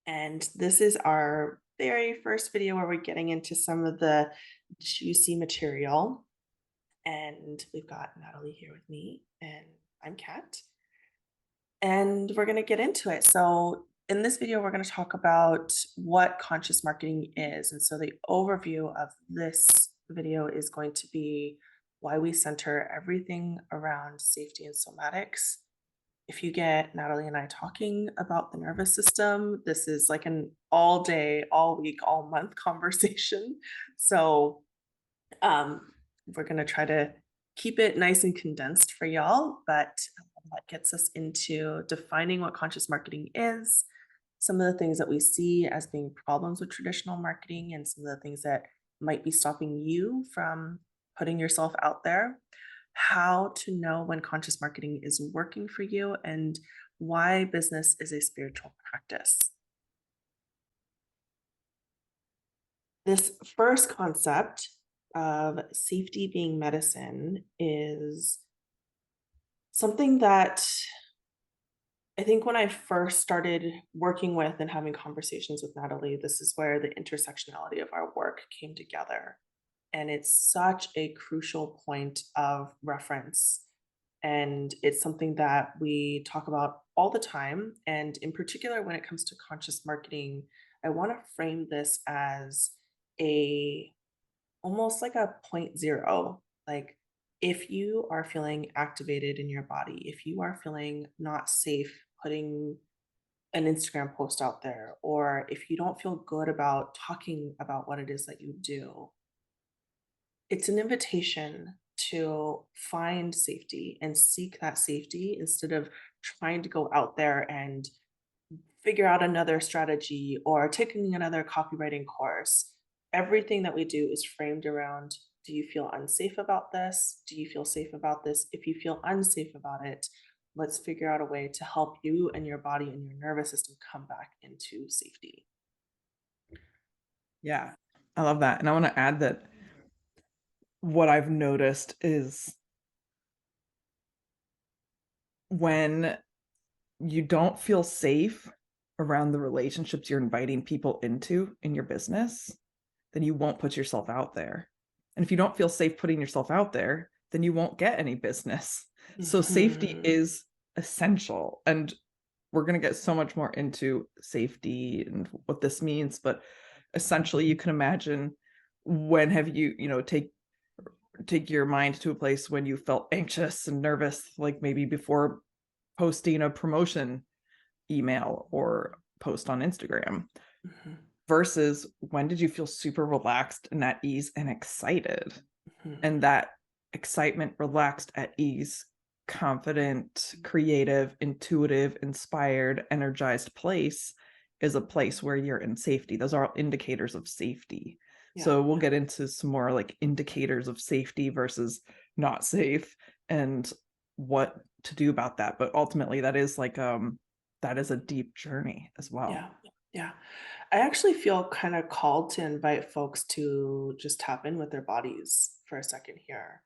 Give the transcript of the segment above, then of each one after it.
And this is our very first video where we're getting into some of the juicy material. And we've got Natalie here with me, and I'm Kat. And we're going to get into it. So, in this video, we're going to talk about what conscious marketing is. And so, the overview of this video is going to be why we center everything around safety and somatics. If you get Natalie and I talking about the nervous system, this is like an all day, all week, all month conversation. So um, we're going to try to keep it nice and condensed for y'all, but that gets us into defining what conscious marketing is, some of the things that we see as being problems with traditional marketing, and some of the things that might be stopping you from putting yourself out there, how to know when conscious marketing is working for you, and why business is a spiritual practice. This first concept of safety being medicine is something that I think when I first started working with and having conversations with Natalie, this is where the intersectionality of our work came together. And it's such a crucial point of reference. And it's something that we talk about all the time. And in particular, when it comes to conscious marketing, I want to frame this as a almost like a point zero. Like, if you are feeling activated in your body, if you are feeling not safe putting an Instagram post out there, or if you don't feel good about talking about what it is that you do, it's an invitation to find safety and seek that safety instead of trying to go out there and figure out another strategy or taking another copywriting course. Everything that we do is framed around, do you feel unsafe about this? Do you feel safe about this? If you feel unsafe about it, let's figure out a way to help you and your body and your nervous system come back into safety. Yeah, I love that. And I want to add that what I've noticed is when you don't feel safe around the relationships you're inviting people into in your business, then you won't put yourself out there. And if you don't feel safe putting yourself out there, then you won't get any business. So safety Mhm. is essential. And we're going to get so much more into safety and what this means. But essentially, you can imagine, when have take your mind to a place when you felt anxious and nervous, like maybe before posting a promotion email or post on Instagram, Mhm. versus when did you feel super relaxed and at ease and excited? Mhm. And that excitement, relaxed, at ease, confident, creative, intuitive, inspired, energized place is a place where you're in safety. Those are all indicators of safety. Yeah. So we'll get into some more like indicators of safety versus not safe and what to do about that. But ultimately that is a deep journey as well. Yeah. Yeah. I actually feel kind of called to invite folks to just tap in with their bodies for a second here.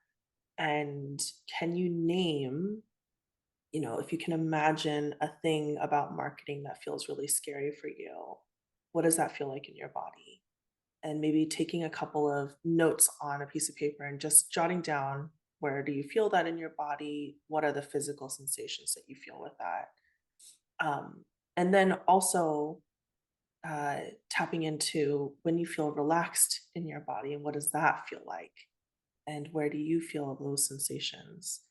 And can you name, if you can imagine a thing about marketing that feels really scary for you, what does that feel like in your body? And maybe taking a couple of notes on a piece of paper and just jotting down, where do you feel that in your body? What are the physical sensations that you feel with that? And then also tapping into when you feel relaxed in your body, and what does that feel like? And where do you feel those sensations?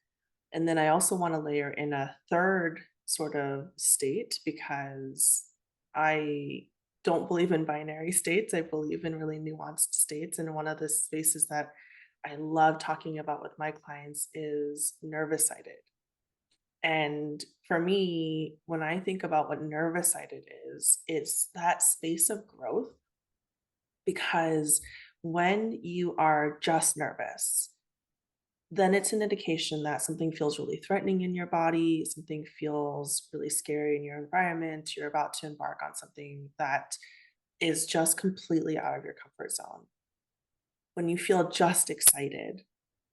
And then I also want to layer in a third sort of state, because I don't believe in binary states. I believe in really nuanced states. And one of the spaces that I love talking about with my clients is nervous sided. And for me, when I think about what nervous sided is, it's that space of growth, because when you are just nervous, then it's an indication that something feels really threatening in your body, something feels really scary in your environment. You're about to embark on something that is just completely out of your comfort zone. When you feel just excited,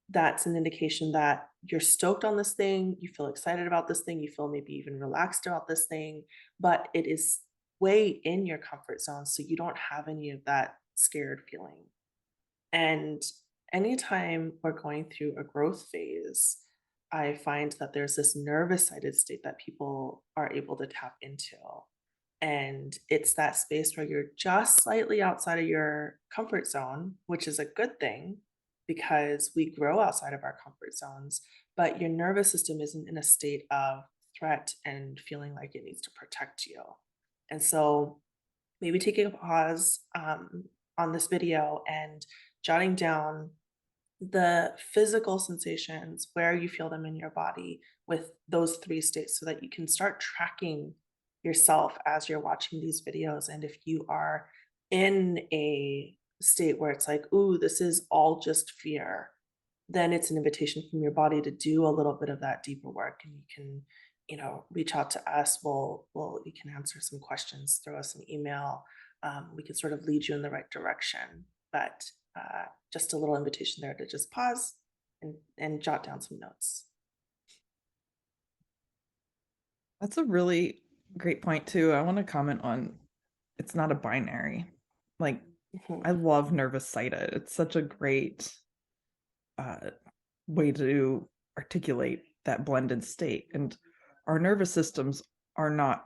that's an indication that you're stoked on this thing, you feel excited about this thing, you feel maybe even relaxed about this thing, but it is way in your comfort zone so you don't have any of that scared feeling. And anytime we're going through a growth phase, I find that there's this nervous sided state that people are able to tap into. And it's that space where you're just slightly outside of your comfort zone, which is a good thing because we grow outside of our comfort zones, but your nervous system isn't in a state of threat and feeling like it needs to protect you. And so maybe taking a pause on this video and jotting down the physical sensations, where you feel them in your body with those three states so that you can start tracking yourself as you're watching these videos. And if you are in a state where it's like, ooh, this is all just fear, then it's an invitation from your body to do a little bit of that deeper work. And you can, reach out to us. You can answer some questions, throw us an email. We can sort of lead you in the right direction. But just a little invitation there to just pause and jot down some notes. That's a really great point too. I want to comment on it's not a binary. Like, Mhm, I love nervous sighted. It's such a great uh, way to articulate that blended state. And our nervous systems are not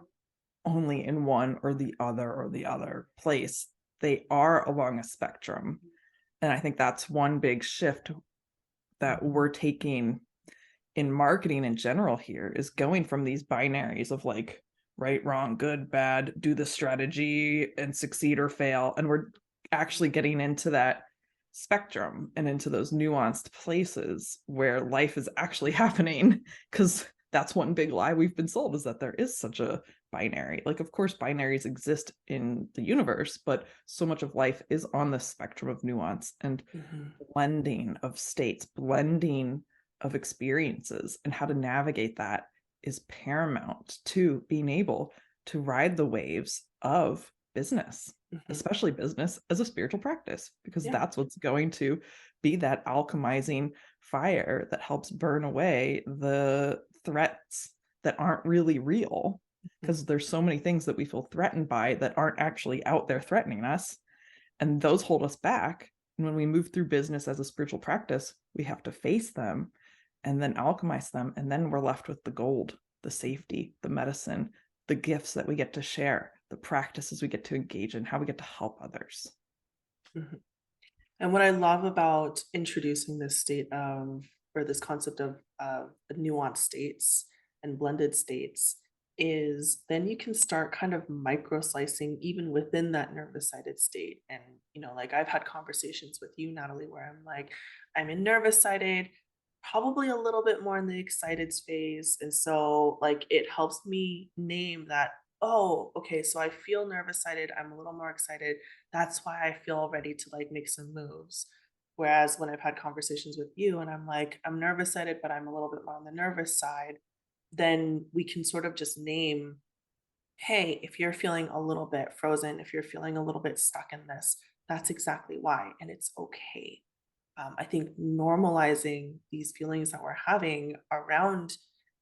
only in one or the other place, they are along a spectrum. And I think that's one big shift that mhm, we're taking in marketing in general here is going from these binaries of like right, wrong, good, bad, do the strategy and succeed or fail. And we're actually getting into that spectrum and into those nuanced places where life is actually happening. Because that's one big lie we've been sold is that there is such a binary. Like, of course, binaries exist in the universe, but so much of life is on the spectrum of nuance and mhm, blending of states, blending of experiences, and how to navigate that is paramount to being able to ride the waves of business, mhm. especially business as a spiritual practice, because Yeah. that's what's going to be that alchemizing fire that helps burn away the threats that aren't really real. Mhm, Because there's so many things that we feel threatened by that aren't actually out there threatening us, and those hold us back. And when we move through business as a spiritual practice, we have to face them and then alchemize them. And then we're left with the gold, the safety, the medicine, the gifts that we get to share, the practices we get to engage in, how we get to help others. mhm. And what I love about introducing this state of, or this concept of nuanced states and blended states, is then you can start kind of micro slicing even within that nervous sided state. And, like I've had conversations with you, Natalie, where I'm like, I'm in nervous sided, probably a little bit more in the excited phase. And so, like, it helps me name that, oh, okay, so I feel nervous sided. I'm a little more excited, that's why I feel ready to like make some moves. Whereas when I've had conversations with you and I'm like, I'm nervous sided, but I'm a little bit more on the nervous side, then we can sort of just name, hey, if you're feeling a little bit frozen, if you're feeling a little bit stuck in this, that's exactly why. And it's okay. I think normalizing these feelings that we're having around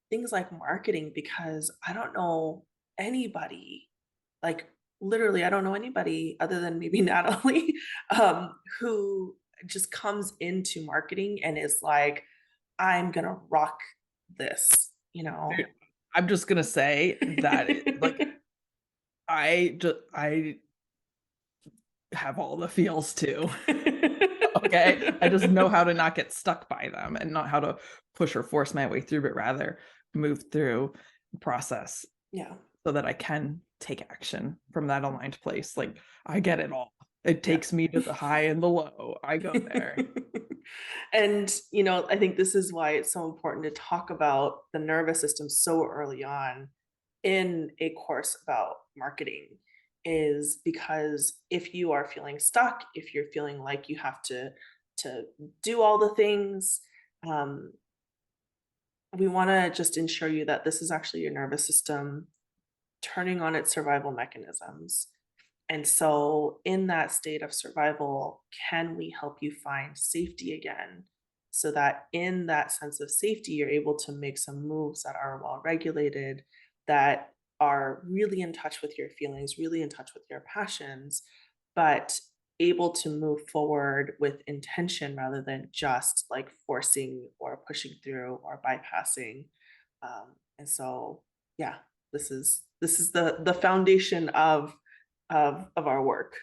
things like marketing, because I don't know anybody, like literally, I don't know anybody other than maybe Natalie, who just comes into marketing and is like, I'm gonna rock this, you Dude, know? I'm just gonna say that like I have all the feels too. Okay. I just know how to not get stuck by them and not how to push or force my way through, but rather move through the process Yeah, so that I can take action from that aligned place. Like, I get it all. It yeah. takes me to the high and the low. I go there. And, I think this is why it's so important to talk about the nervous system so early on in a course about marketing, is because if you are feeling stuck, if you're feeling like you have to do all the things, um, we want to just ensure you that this is actually your nervous system turning on its survival mechanisms. And so, in that state of survival, can we help you find safety again? So that in that sense of safety, you're able to make some moves that are well regulated, that are really in touch with your feelings, really in touch with your passions, but able to move forward with intention rather than just like forcing or pushing through or bypassing. And so, yeah, this is the foundation of our work.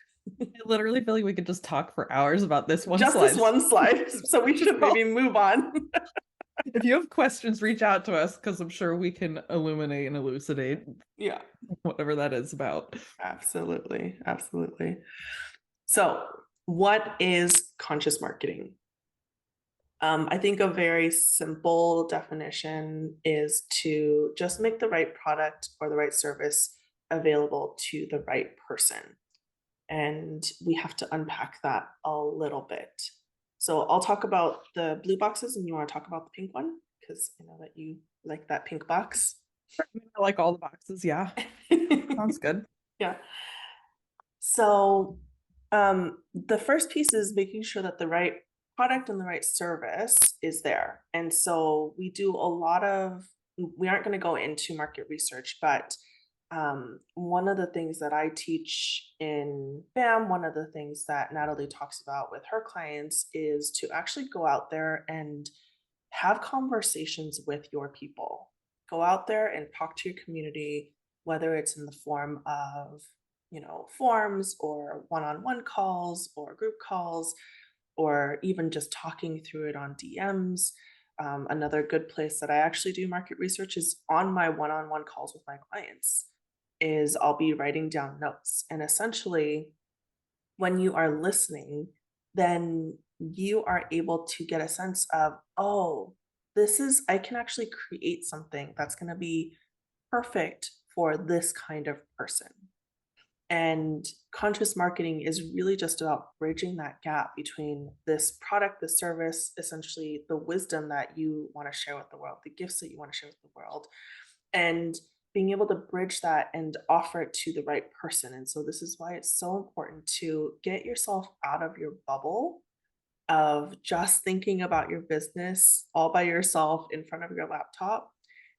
I literally feel like we could just talk for hours about this one Just this slide. one slide, so we should maybe move on. If you have questions, reach out to us because I'm sure we can illuminate and elucidate Yeah, whatever that is about. absolutely, absolutely. So, what is conscious marketing? I think a very simple definition is to just make the right product or the right service available to the right person. And we have to unpack that a little bit. So I'll talk about the blue boxes and you want to talk about the pink one because I know that you like that pink box. I like all the boxes. Yeah, sounds good. Yeah. So, the first piece is making sure that the right product and the right service is there. And so we do a lot of, we aren't going to go into market research, but one of the things that I teach in BAM, one of the things that Natalie talks about with her clients is to actually go out there and have conversations with your people. Go out there and talk to your community, whether it's in the form of, forums or one-on-one calls or group calls, or even just talking through it on DMs. Another good place that I actually do market research is on my one-on-one calls with my clients. Is I'll be writing down notes, and essentially when you are listening, then you are able to get a sense of, oh, I can actually create something that's going to be perfect for this kind of person. And conscious marketing is really just about bridging that gap between this product, the service, essentially the wisdom that you want to share with the world, the gifts that you want to share with the world, and being able to bridge that and offer it to the right person. And so this is why it's so important to get yourself out of your bubble of just thinking about your business all by yourself in front of your laptop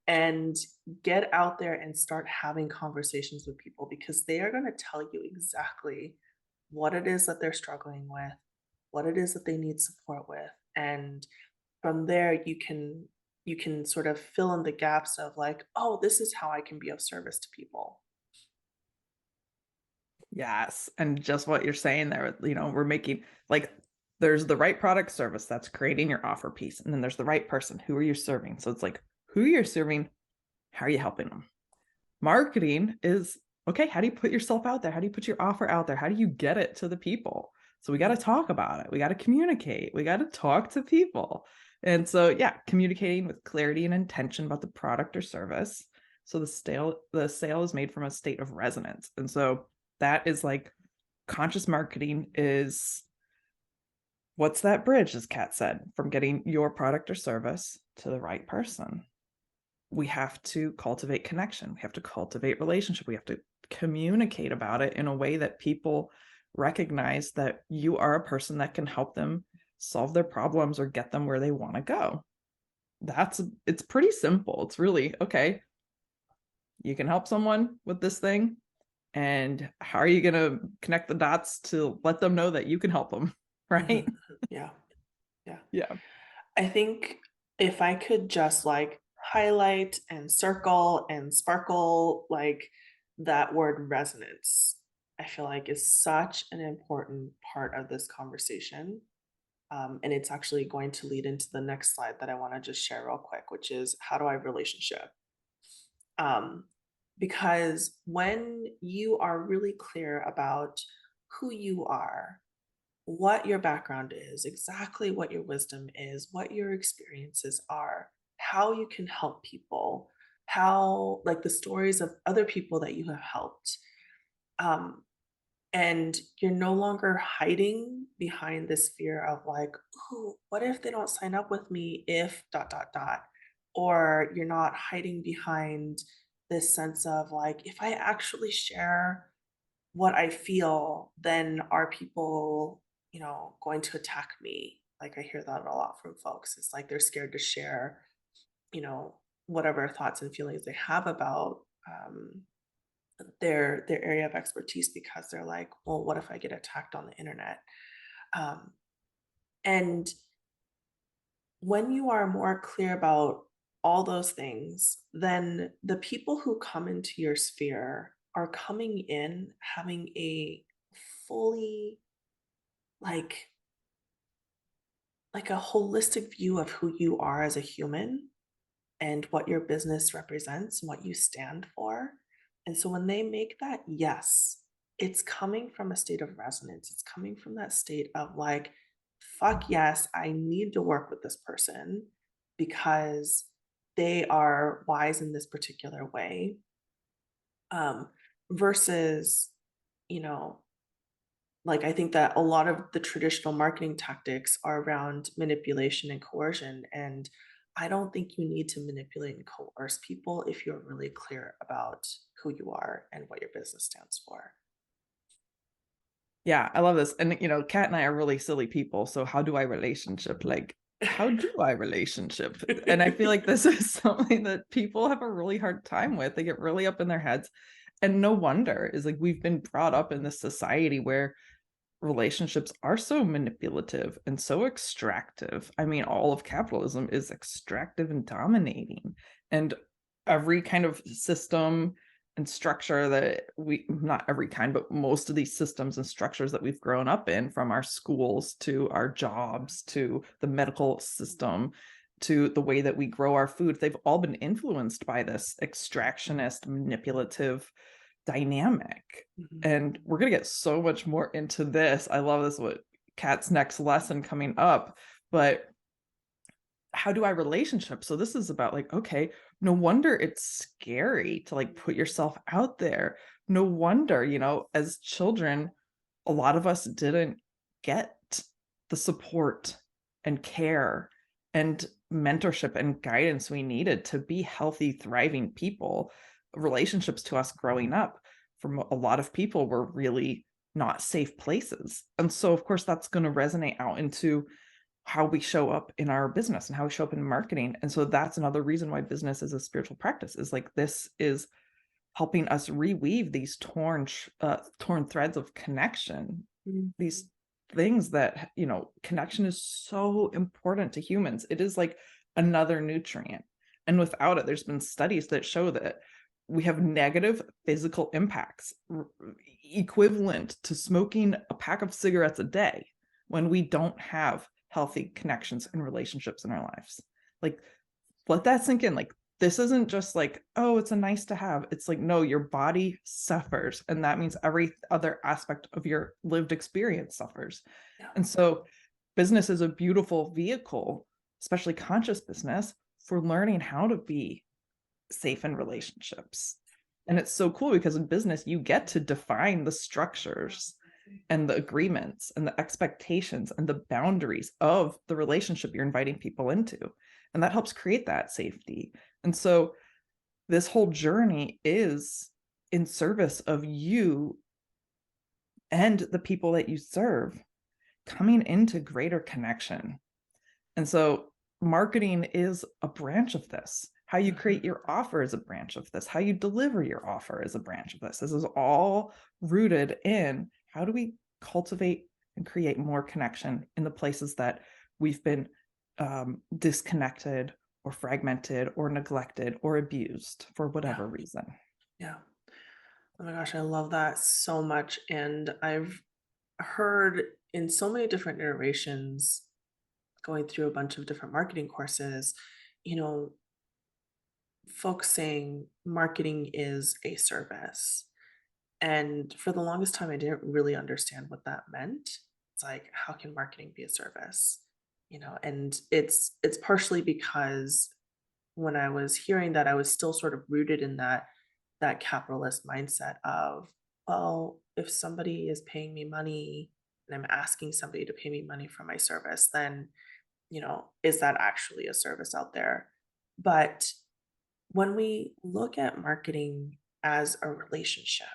and get out there and start having conversations with people because they are going to tell you exactly what it is that they're struggling with, what it is that they need support with. And from there you can sort of fill in the gaps of like, oh, this is how I can be of service to people. Yes, and just what you're saying there, we're making like there's the right product service that's creating your offer piece, and then there's the right person. Who are you serving? So it's like who you're serving, how are you helping them? Marketing is okay, how do you put yourself out there? How do you put your offer out there? How do you get it to the people? So we got to Mhm. talk about it. We got to communicate. We got to talk to people. And so yeah, communicating with clarity and intention about the product or service. So the sale is made from a state of resonance. And so that is like conscious marketing is what's that bridge, as Kat said, from getting your product or service to the right person. We have to cultivate connection. We have to cultivate relationship. We have to communicate about it in a way that people recognize that you are a person that can help them solve their problems or get them where they want to go. It's pretty simple. It's really okay. You can help someone with this thing. And how are you going to connect the dots to let them know that you can help them? Mhm. Right? Yeah, yeah. Yeah. I think if I could just like highlight and circle and sparkle like that word resonance, I feel like is such an important part of this conversation. And it's actually going to lead into the next slide that I want to just share real quick, which is how do I relationship? Um, because when you are really clear about who you are, what your background is, exactly what your wisdom is, what your experiences are, how you can help people, how, like the stories of other people that you have helped. Um, and you're no longer hiding behind this fear of like, oh, what if they don't sign up with me if dot dot dot? Or you're not hiding behind this sense of like, if I actually share what I feel, then are people, going to attack me? Like I hear that a lot from folks. It's like they're scared to share, whatever thoughts and feelings they have about their area of expertise because they're like, well, what if I get attacked on the internet? Um, and when you are more clear about all those things, then the people who come into your sphere are coming in having a fully like like a holistic view of who you are as a human and what your business represents and what you stand for. And so when they make that yes, it's coming from a state of resonance. It's coming from that state of like, fuck yes, I need to work with this person because they are wise in this particular way. Um, versus, you know, like, I think that a lot of the traditional marketing tactics are around manipulation and coercion, and I don't think you need to manipulate and coerce people if you're really clear about who you are and what your business stands for. Yeah, I love this. And, Kat and I are really silly people. So how do I relationship? Like, how do I relationship? And I feel like this is something that people have a really hard time with. They get really up in their heads. And no wonder is like we've been brought up in this society where relationships are so manipulative and so extractive. I mean, all of capitalism is extractive and dominating. And every kind of system and structure that not every kind, but most of these systems and structures that we've grown up in, from our schools to our jobs to the medical system to the way that we grow our food, they've all been influenced by this extractionist, manipulative dynamic. Mhm. And we're going to get so much more into this. I love this, what Kat's next lesson coming up. But how do I relationship? So this is about like, okay, no wonder it's scary to like put yourself out there. No wonder, as children, a lot of us didn't get the support and care and mentorship and guidance we needed to be healthy, thriving people. Relationships to us growing up from a lot of people were really not safe places. And so, of course, that's going to resonate out into how we show up in our business and how we show up in marketing. And so that's another reason why business is a spiritual practice, is like this is helping us reweave these torn threads of connection, Mhm. these things that, connection is so important to humans. It is like another nutrient. And without it, there's been studies that show that we have negative physical impacts equivalent to smoking a pack of cigarettes a day when we don't have healthy connections and relationships in our lives. Like, let that sink in. Like, this isn't just like, oh, it's a nice to have. It's like, no, your body suffers. And that means every other aspect of your lived experience suffers. Yeah. And so business is a beautiful vehicle, especially conscious business, for learning how to be safe in relationships. And it's so cool because in business, you get to define the structures and the agreements and the expectations and the boundaries of the relationship you're inviting people into. And that helps create that safety. And so this whole journey is in service of you and the people that you serve coming into greater connection. And so marketing is a branch of this. How you Mhm. create your offer is a branch of this. How you deliver your offer is a branch of this. This is all rooted in how do we cultivate and create more connection in the places that we've been disconnected or fragmented or neglected or abused for Yeah. whatever reason. Yeah. Oh my gosh, I love that so much. And I've heard in so many different iterations going through a bunch of different marketing courses, you know, folks saying marketing is a service. And for the longest time, I didn't really understand what that meant. It's like, how can marketing be a service? And it's partially because when I was hearing that, I was still sort of rooted in that capitalist mindset of, well, if somebody is paying me money and I'm asking somebody to pay me money for my service, then, is that actually a service out there? But when we look at marketing as a relationship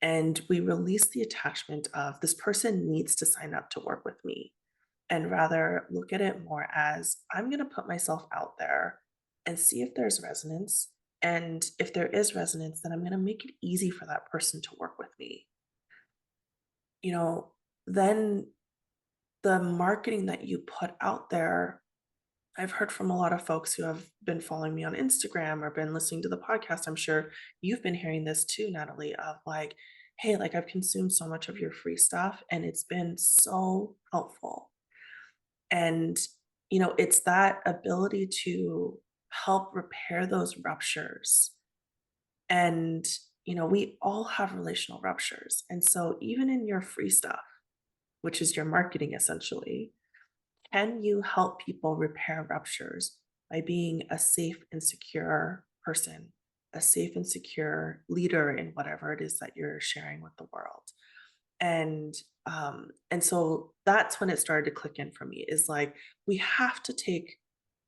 and we release the attachment of this person needs to sign up to work with me, and rather look at it more as I'm going to put myself out there and see if there's resonance And if there is resonance, then I'm going to make it easy for that person to work with me. You know, then the marketing that you put out there, I've heard from a lot of folks who have been following me on Instagram or been listening to the podcast. I'm sure you've been hearing this too, Natalie, of like, hey, like I've consumed so much of your free stuff and it's been so helpful. And, it's that ability to help repair those ruptures. And, we all have relational ruptures. And so even in your free stuff, which is your marketing essentially, can you help people repair ruptures by being a safe and secure person, a safe and secure leader in whatever it is that you're sharing with the world? And so that's when it started to click in for me is like we have to take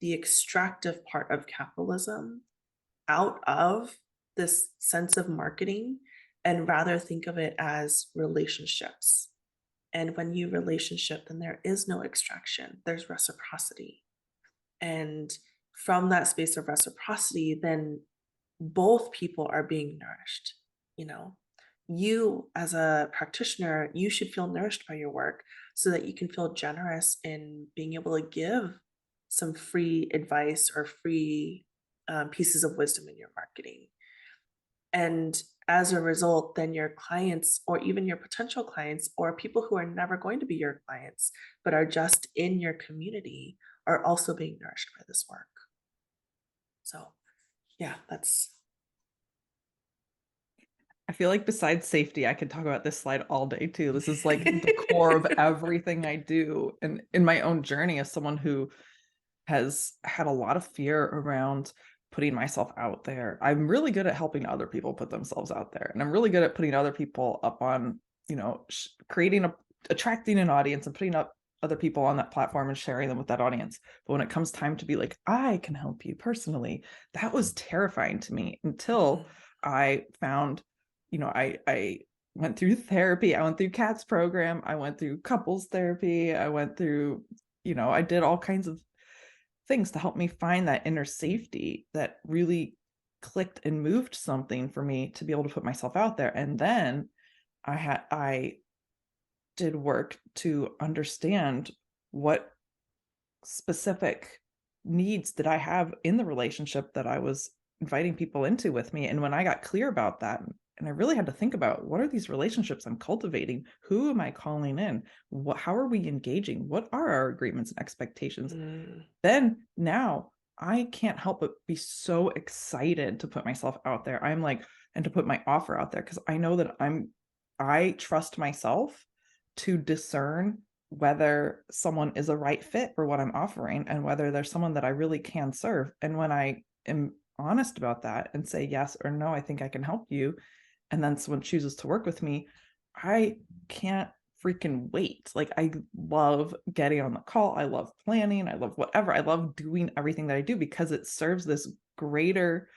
the extractive part of capitalism out of this sense of marketing and rather think of it as relationships. And when you relationship, then there is no extraction, there's reciprocity. And from that space of reciprocity, then both people are being nourished. You know, you as a practitioner, you should feel nourished by your work so that you can feel generous in being able to give some free advice or free pieces of wisdom in your marketing. And as a result, then your clients, or even your potential clients, or people who are never going to be your clients, but are just in your community, are also being nourished by this work. So, yeah, that's. I feel like besides safety, I could talk about this slide all day too. This is like the core of everything I do. And in my own journey as someone who has had a lot of fear around putting myself out there, I'm really good at helping other people put themselves out there. And I'm really good at putting other people up on, creating attracting an audience and putting up other people on that platform and sharing them with that audience. But when it comes time to be like, I can help you personally, that was terrifying to me until Mhm. I found I went through therapy. I went through CATS program. I went through couples therapy. I went through, I did all kinds of things to help me find that inner safety that really clicked and moved something for me to be able to put myself out there. And then I did work to understand what specific needs did I have in the relationship that I was inviting people into with me. And when I got clear about that, and I really had to think about what are these relationships I'm cultivating? Who am I calling in? How are we engaging? What are our agreements and expectations? Mm, Then now I can't help but be so excited to put myself out there. I'm like, and to put my offer out there because I know that I trust myself to discern whether someone is a right fit for what I'm offering and whether there's someone that I really can serve. And when I am honest about that and say yes or no, I think I can help you, and then someone chooses to work with me, I can't freaking wait. Like I love getting on the call. I love planning. I love whatever. I love doing everything that I do because it serves this greater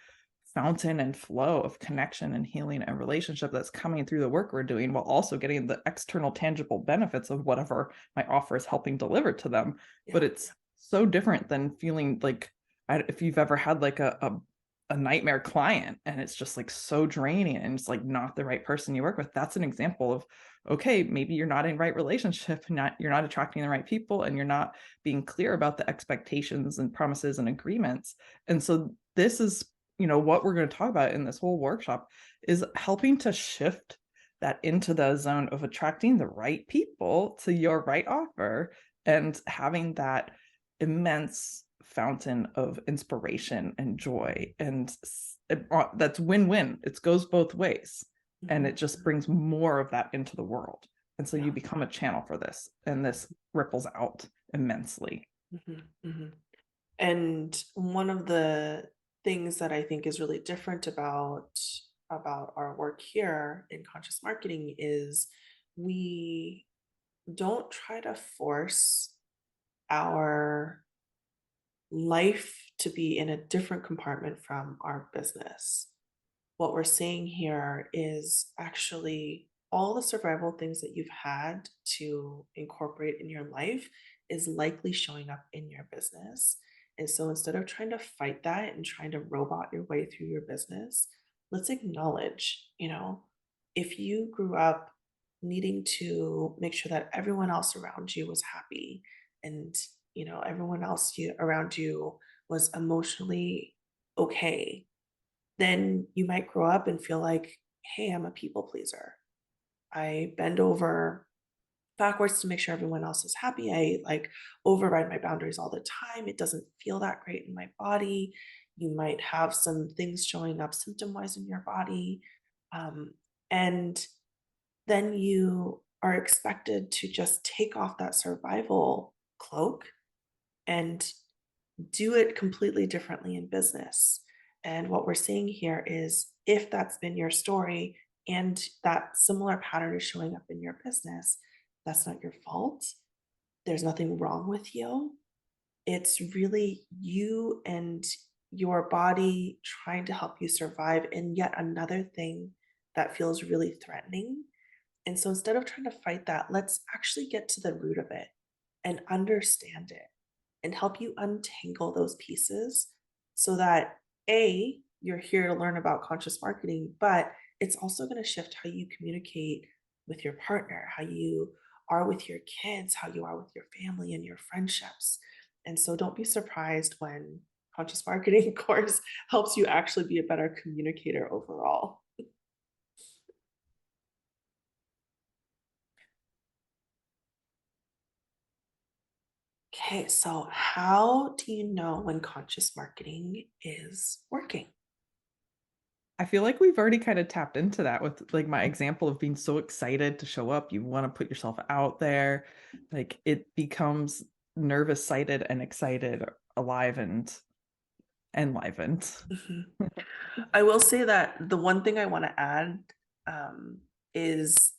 fountain and flow of connection and healing and relationship that's coming through the work we're doing while also getting the external tangible benefits of whatever my offer is helping deliver to them. yeah. But it's so different than feeling like if you've ever had like a nightmare client and it's just like so draining and it's like not the right person you work with. That's an example of okay, maybe you're not in right relationship, you're not attracting the right people, and you're not being clear about the expectations and promises and agreements. And so this is what we're going to talk about in this whole workshop is helping to shift that into the zone of attracting the right people to your right offer and having that immense fountain of inspiration and joy and that's win-win. It goes both ways and Mhm, it just mhm, brings more of that into the world, and so you yeah. become a channel for this and this ripples out immensely. Mhm, mhm. And one of the things that I think is really different about our work here in conscious marketing is we don't try to force our life to be in a different compartment from our business. What we're seeing here is actually all the survival things that you've had to incorporate in your life is likely showing up in your business. And so instead of trying to fight that and trying to robot your way through your business, let's acknowledge, if you grew up needing to make sure that everyone else around you was happy and, everyone else around you was emotionally okay, then you might grow up and feel like, hey, I'm a people pleaser. I bend over backwards to make sure everyone else is happy. I like override my boundaries all the time. It doesn't feel that great in my body. You might have some things showing up symptom wise in your body. Um, and then you are expected to just take off that survival cloak and do it completely differently in business. And what we're seeing here is if that's been your story and that similar pattern is showing up in your business, that's not your fault. There's nothing wrong with you. It's really you and your body trying to help you survive in yet another thing that feels really threatening. And so instead of trying to fight that, let's actually get to the root of it and understand it and help you untangle those pieces so that A, you're here to learn about conscious marketing, but it's also going to shift how you communicate with your partner, how you are with your kids, how you are with your family and your friendships. And so don't be surprised when conscious marketing course helps you actually be a better communicator overall. Okay, so how do you know when conscious marketing is working? I feel like we've already kind of tapped into that with like my example of being so excited to show up. You want to put yourself out there. Like it becomes nervous sighted and excited, alive and enlivened. Mhm. I will say that the one thing I want to add is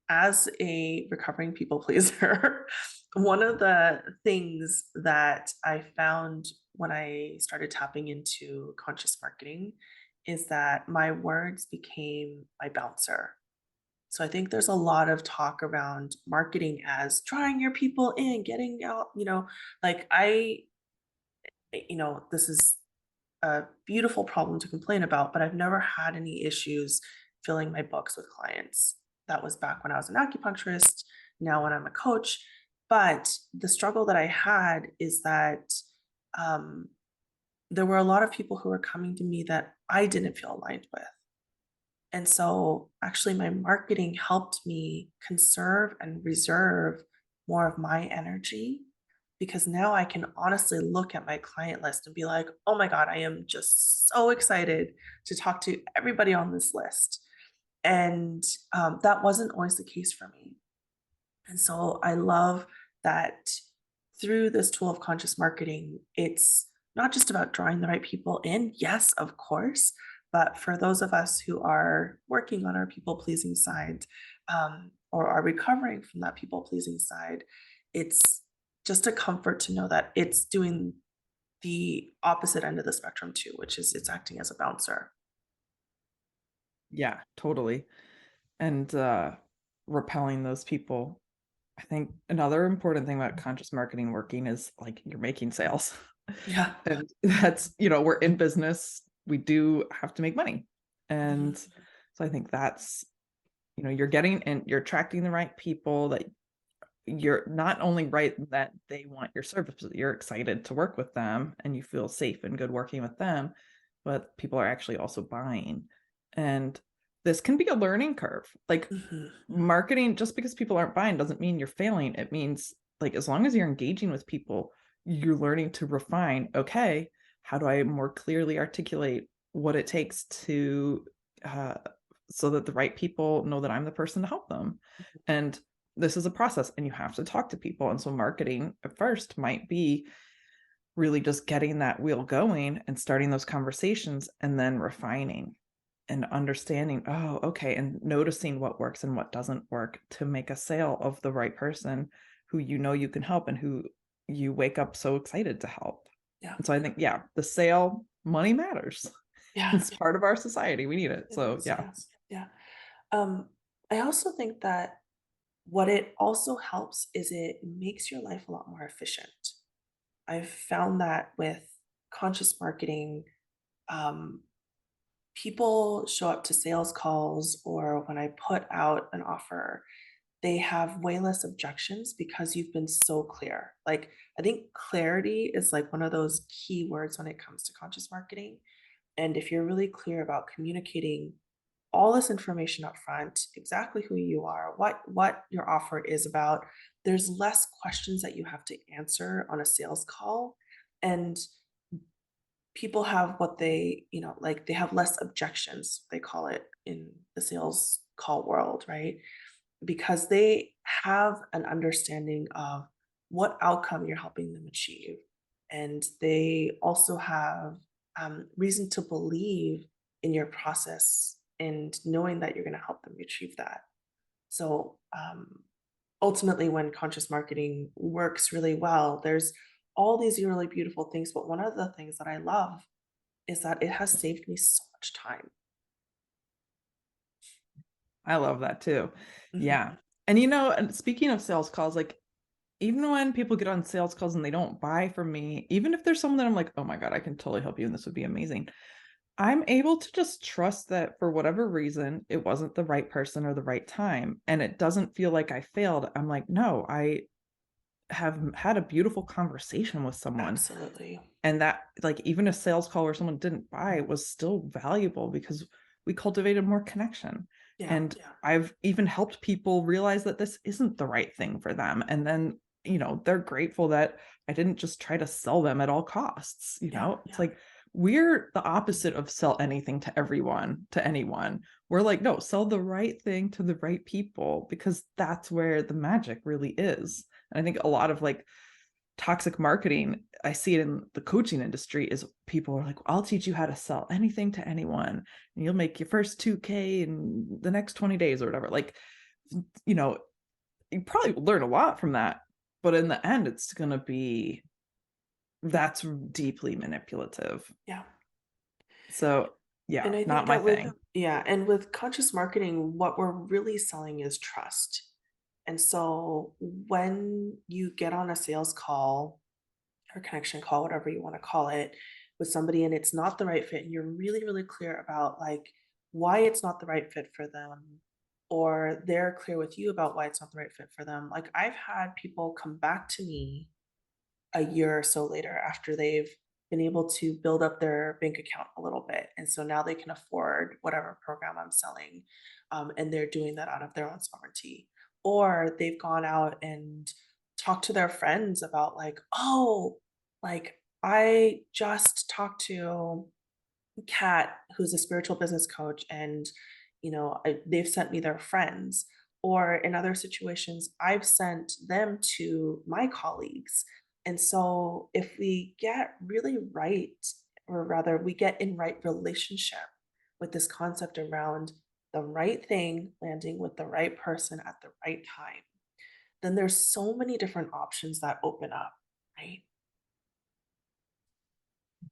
as a recovering people pleaser, one of the things that I found when I started tapping into conscious marketing is that my words became my bouncer. So I think there's a lot of talk around marketing as drawing your people in, getting out, like this is a beautiful problem to complain about, but I've never had any issues filling my books with clients. That was back when I was an acupuncturist, now when I'm a coach. But the struggle that I had is that um, there were a lot of people who were coming to me that I didn't feel aligned with. And so actually my marketing helped me conserve and reserve more of my energy because now I can honestly look at my client list and be like, "Oh my god, I am just so excited to talk to everybody on this list." And that wasn't always the case for me. And so I love that through this tool of conscious marketing, it's not just about drawing the right people in. Yes, of course. But for those of us who are working on our people pleasing side or are recovering from that people pleasing side, it's just a comfort to know that it's doing the opposite end of the spectrum too, which is it's acting as a bouncer. Yeah, totally. And repelling those people. I think another important thing about conscious marketing working is like you're making sales. Yeah. And that's, we're in business. We do have to make money. Mhm. And so I think that's, you're getting and you're attracting the right people that you're not only right that they want your service, but you're excited to work with them and you feel safe and good working with them, but people are actually also buying. And this can be a learning curve. Like Mhm. marketing, just because people aren't buying doesn't mean you're failing. It means like as long as you're engaging with people, you're learning to refine, okay, how do I more clearly articulate what it takes to uh so that the right people know that I'm the person to help them. And this is a process and you have to talk to people. And so marketing at first might be really just getting that wheel going and starting those conversations and then refining and understanding, oh, okay, and noticing what works and what doesn't work to make a sale of the right person who you know you can help and who you wake up so excited to help. Yeah. And so I think, yeah, the sale money matters. Yeah. It's part of our society. We need it. It So is. yeah. Yes. Yeah. Um, I also think that what it also helps is it makes your life a lot more efficient. I've found that with conscious marketing, um, people show up to sales calls or when I put out an offer, they have way less objections because you've been so clear. Like, I think clarity is like one of those key words when it comes to conscious marketing. And if you're really clear about communicating all this information up front, exactly who you are, what your offer is about, there's less questions that you have to answer on a sales call. And people have what they, like they have less objections, they call it in the sales call world, right? Because they have an understanding of what outcome you're helping them achieve. And they also have reason to believe in your process and knowing that you're going to help them achieve that. So ultimately, when conscious marketing works really well, there's all these really beautiful things. But one of the things that I love is that it has saved me so much time. I love that too. Yeah. Mhm. And, and speaking of sales calls, like, even when people get on sales calls and they don't buy from me, even if there's someone that I'm like, "Oh my god, I can totally help you and this would be amazing." I'm able to just trust that for whatever reason, it wasn't the right person or the right time, and it doesn't feel like I failed. I'm like, "No, I have had a beautiful conversation with someone." Absolutely. And that, like, even a sales call where someone didn't buy was still valuable because we cultivated more connection. Yeah. And Yeah. I've even helped people realize that this isn't the right thing for them. And then, they're grateful that I didn't just try to sell them at all costs. Yeah. It's Yeah. like we're the opposite of sell anything to everyone, to anyone. We're like, no, sell the right thing to the right people because that's where the magic really is. And I think a lot of like toxic marketing, I see it in the coaching industry, is people are like, I'll teach you how to sell anything to anyone and you'll make your first 2K in the next 20 days or whatever. Like, you know, you probably will learn a lot from that, but in the end, it's going to be that's deeply manipulative. Yeah. So, yeah, And I not think my that with thing. yeah, and with conscious marketing, what we're really selling is trust. And so when you get on a sales call or connection call, whatever you want to call it, with somebody and it's not the right fit, and you're really, really clear about like why it's not the right fit for them, or they're clear with you about why it's not the right fit for them. Like I've had people come back to me a year or so later after they've been able to build up their bank account a little bit. And so now they can afford whatever program I'm selling. And they're doing that out of their own sovereignty. Or they've gone out and talked to their friends about, like, oh, like I just talked to Kat, who's a spiritual business coach, and they've sent me their friends. Or in other situations, I've sent them to my colleagues. And so, if we get really right, or rather, we get in right relationship with this concept around the right thing landing with the right person at the right time, then there's so many different options that open up, right?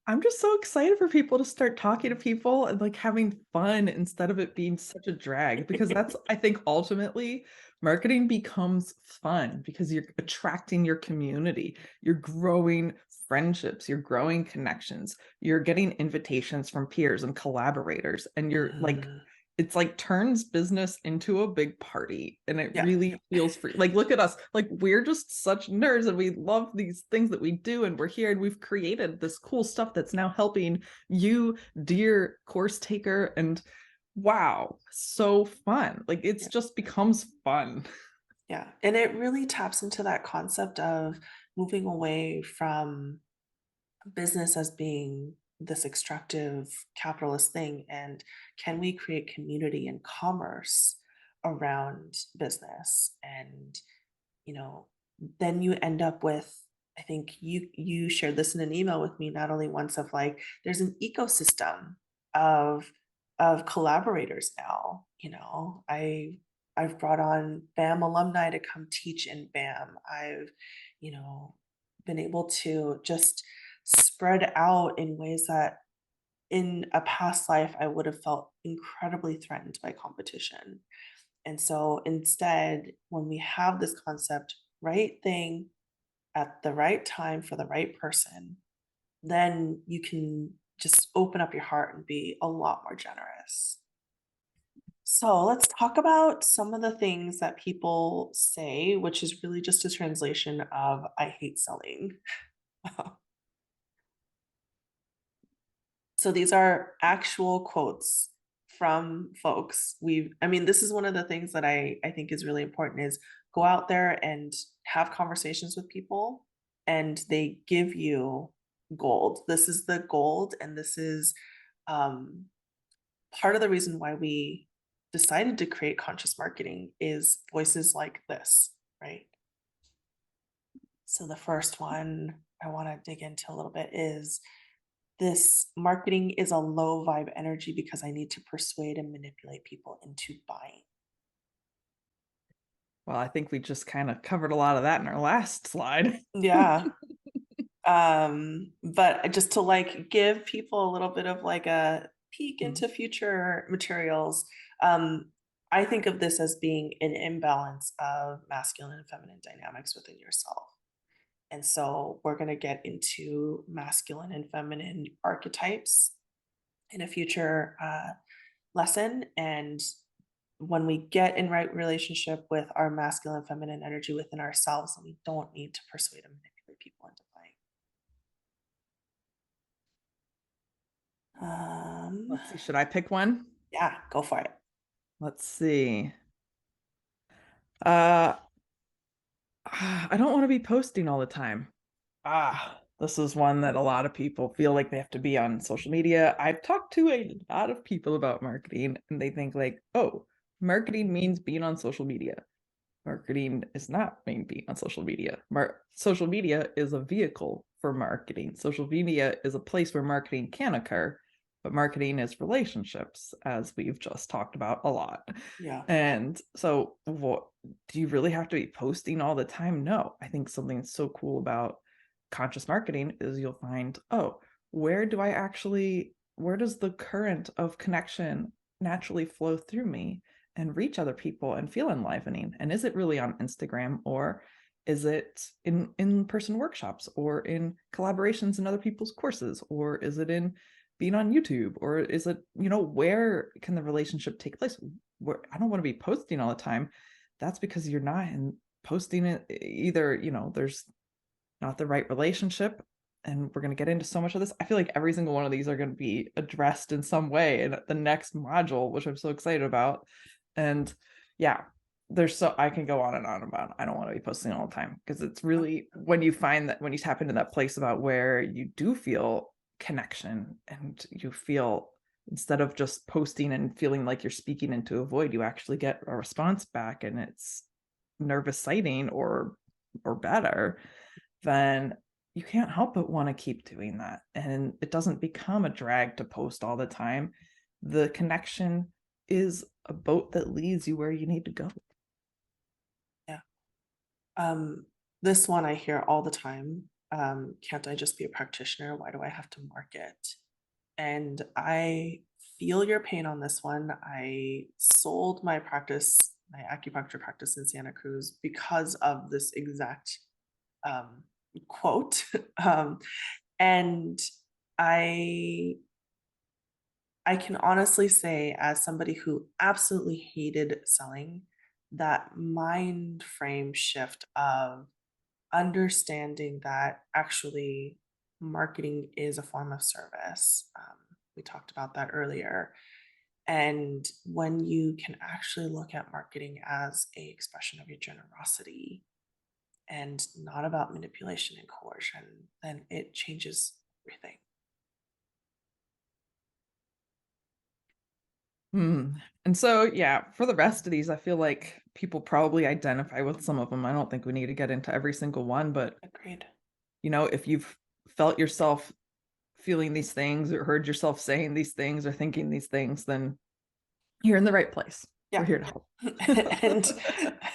I'm just so excited for people to start talking to people and like having fun instead of it being such a drag because that's I think ultimately marketing becomes fun because you're attracting your community, you're growing friendships, you're growing connections, you're getting invitations from peers and collaborators and you're like Mhm. it's like turns business into a big party and it Yeah, really feels free. Like, look at us. Like, we're just such nerds and we love these things that we do. And we're here and we've created this cool stuff that's now helping you, dear course taker. And wow, so fun. Like, it's yeah. just becomes fun. Yeah, and it really taps into that concept of moving away from business as being this extractive capitalist thing, and can we create community and commerce around business? And you know, then you end up with, I think you shared this in an email with me not only once, of like there's an ecosystem of collaborators now. I've brought on BAM alumni to come teach in BAM. I've, you know, been able to just spread out in ways that in a past life I would have felt incredibly threatened by competition. And so instead, when we have this concept, right thing at the right time for the right person, then you can just open up your heart and be a lot more generous. So let's talk about some of the things that people say, which is really just a translation of I hate selling. So these are actual quotes from folks. I mean, this is one of the things that I think is really important is go out there and have conversations with people and they give you gold. This is the gold and this is um part of the reason why we decided to create conscious marketing is voices like this, right? So the first one I want to dig into a little bit is this marketing is a low vibe energy because I need to persuade and manipulate people into buying. Well, I think we just kind of covered a lot of that in our last slide. Yeah. But just to like give people a little bit of like a peek Mm. into future materials, um, I think of this as being an imbalance of masculine and feminine dynamics within yourself. And so we're going to get into masculine and feminine archetypes in a future lesson. And when we get in right relationship with our masculine and feminine energy within ourselves, then we don't need to persuade and manipulate people into buying. Um, Let's see, should I pick one? yeah, go for it. Let's see. Uh, I don't want to be posting all the time. This is one that a lot of people feel like they have to be on social media. I've talked to a lot of people about marketing and they think like, oh, marketing means being on social media. Marketing is not mean being on social media. Social media is a vehicle for marketing. Social media is a place where marketing can occur, but marketing is relationships, as we've just talked about a lot. Yeah, And so, what do you really have to be posting all the time? No. I think something that's so cool about conscious marketing is you'll find, oh, where does the current of connection naturally flow through me and reach other people and feel enlivening? And is it really on Instagram, or is it in in-person workshops or in collaborations in other people's courses, or is it in being on YouTube, or is it, where can the relationship take place? Where I don't want to be posting all the time. That's because you're not in posting it either, there's not the right relationship. And we're going to get into so much of this. I feel like every single one of these are going to be addressed in some way in the next module, which I'm so excited about. And yeah, I can go on and on about, I don't want to be posting all the time, because it's really when you find that, when you tap into that place about where you do feel connection and you feel, instead of just posting and feeling like you're speaking into a void, you actually get a response back and it's nervous sighting or better, then you can't help but want to keep doing that. And it doesn't become a drag to post all the time. The connection is a boat that leads you where you need to go. yeah. Um, this one I hear all the time. Can't I just be a practitioner? Why do I have to market? And I feel your pain on this one. I sold my practice, my acupuncture practice in Santa Cruz because of this exact um, quote. And I I can honestly say, as somebody who absolutely hated selling, that mind frame shift of understanding that actually marketing is a form of service. We talked about that earlier. And when you can actually look at marketing as a expression of your generosity and not about manipulation and coercion, then it changes everything. And so, yeah, for the rest of these, I feel like people probably identify with some of them. I don't think we need to get into every single one, but Agreed. if you've felt yourself feeling these things or heard yourself saying these things or thinking these things, then you're in the right place. We're Yeah. here to help. and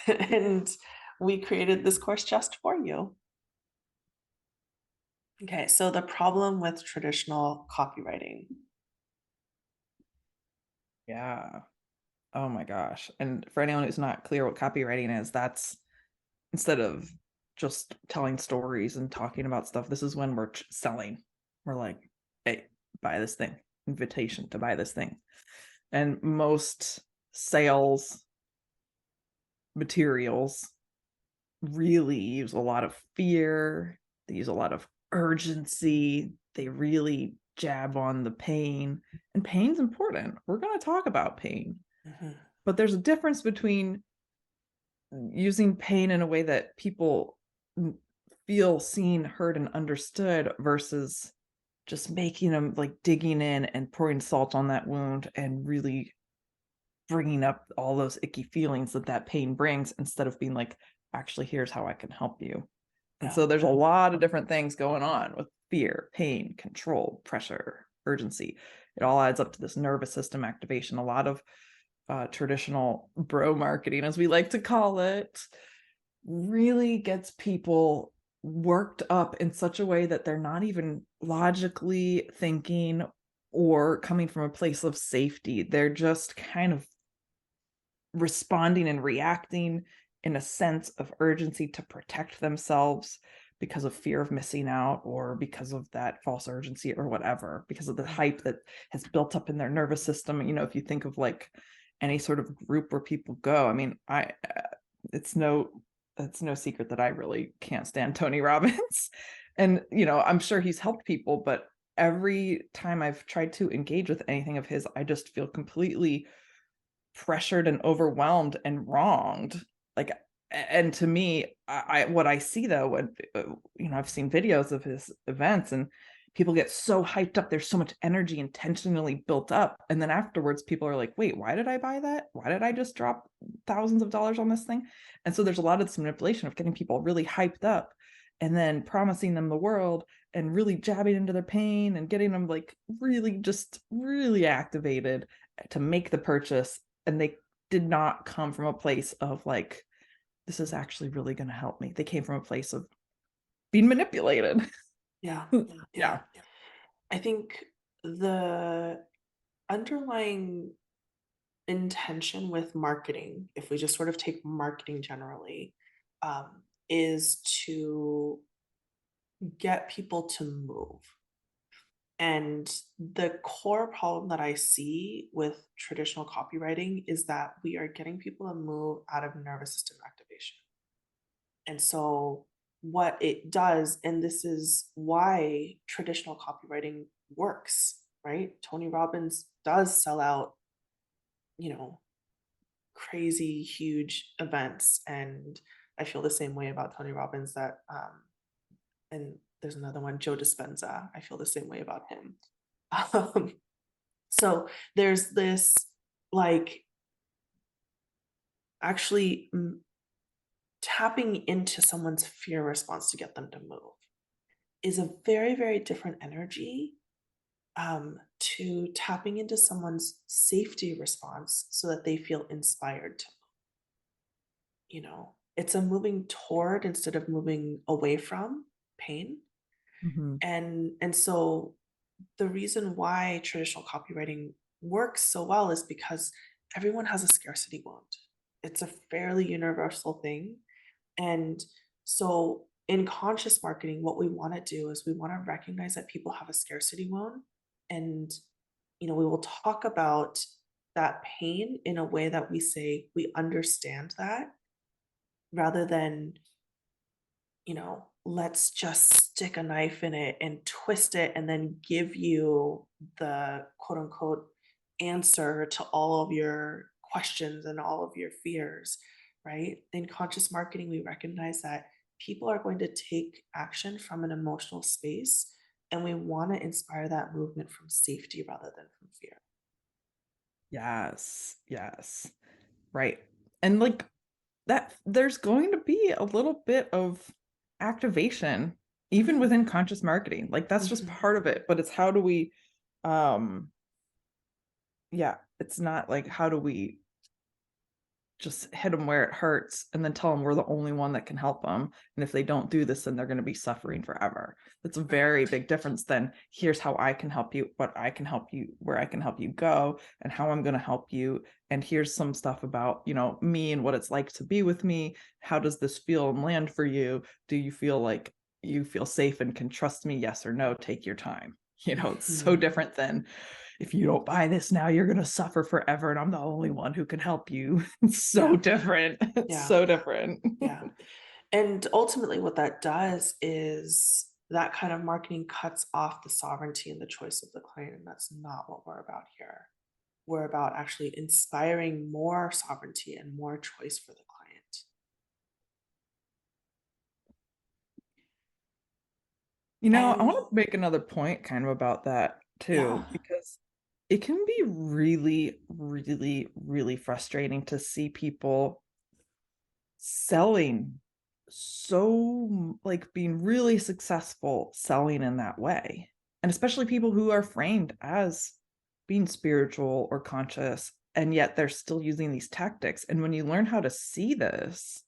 and we created this course just for you. Okay, so the problem with traditional copywriting. Yeah. Oh my gosh. And for anyone who's not clear what copywriting is, that's instead of just telling stories and talking about stuff. This is when we're selling. We're like, hey, buy this thing, invitation to buy this thing. And most sales materials really use a lot of fear. They use a lot of urgency. They really jab on the pain. And pain's important. We're going to talk about pain. Mhm. But there's a difference between using pain in a way that people feel seen, heard, and understood versus just making them like digging in and pouring salt on that wound and really bringing up all those icky feelings that that pain brings instead of being like, actually, here's how I can help you. And Yeah. so there's a lot of different things going on with fear, pain, control, pressure, urgency. It all adds up to this nervous system activation. A lot of traditional bro marketing, as we like to call it, really gets people worked up in such a way that they're not even logically thinking or coming from a place of safety. They're just kind of responding and reacting in a sense of urgency to protect themselves because of fear of missing out or because of that false urgency or whatever, because of the Mhm. hype that has built up in their nervous system. You know, if you think of like any sort of group where people go, I mean, it's no it's no secret that I really can't stand Tony Robbins. And, you know, I'm sure he's helped people, but every time I've tried to engage with anything of his, I just feel completely pressured and overwhelmed and wronged. Like, and to me, what I see though, when you know, I've seen videos of his events and people get so hyped up. There's so much energy intentionally built up, and then afterwards, people are like, "Wait, why did I buy that? Why did I just drop thousands of dollars on this thing?" And so there's a lot of this manipulation of getting people really hyped up, and then promising them the world and really jabbing into their pain and getting them like really just really activated to make the purchase, and they did not come from a place of like, this is actually really going to help me. They came from a place of being manipulated. Yeah. Yeah. Yeah. I think the underlying intention with marketing, if we just sort of take marketing generally, is to get people to move. And the core problem that I see with traditional copywriting is that we are getting people to move out of nervous system activation. And so, what it does, and this is why traditional copywriting works, right? Tony Robbins does sell out, you know, crazy huge events. And I feel the same way about Tony Robbins that, and there's another one, Joe Dispenza. I feel the same way about him. Um, so there's this like actually tapping into someone's fear response to get them to move is a very, very different energy to tapping into someone's safety response so that they feel inspired to, you know, it's a moving toward instead of moving away from pain. Mhm. And so the reason why traditional copywriting works so well is because everyone has a scarcity wound. It's a fairly universal thing. And so in conscious marketing, what we want to do is we want to recognize that people have a scarcity wound. And, you know, we will talk about that pain in a way that we say we understand that rather than, you know, let's just stick a knife in it and twist it and then give you the quote unquote answer to all of your questions and all of your fears, right? In conscious marketing, we recognize that people are going to take action from an emotional space, and we want to inspire that movement from safety rather than from fear. Yes. Yes. Right. And like that, there's going to be a little bit of activation even Mhm, within conscious marketing. Like that's just mhm. part of it, but it's how do we um yeah, it's not like how do we just hit them where it hurts and then tell them we're the only one that can help them. And if they don't do this, then they're going to be suffering forever. That's a very big difference than here's how I can help you, what I can help you, where I can help you go, and how I'm going to help you. And here's some stuff about, me and what it's like to be with me. How does this feel and land for you? Do you feel like you feel safe and can trust me? Yes or no? Take your time. It's so Mhm. different than if you don't buy this now, you're going to suffer forever. And I'm the only one who can help you. It's so Yeah, different. It's yeah, so different. yeah. And ultimately, what that does is that kind of marketing cuts off the sovereignty and the choice of the client. And that's not what we're about here. We're about actually inspiring more sovereignty and more choice for the client. I And want to make another point kind of about that too, yeah, because it can be really, really, really frustrating to see people selling like being really successful selling in that way. And especially people who are framed as being spiritual or conscious, and yet they're still using these tactics. And when you learn how to see this,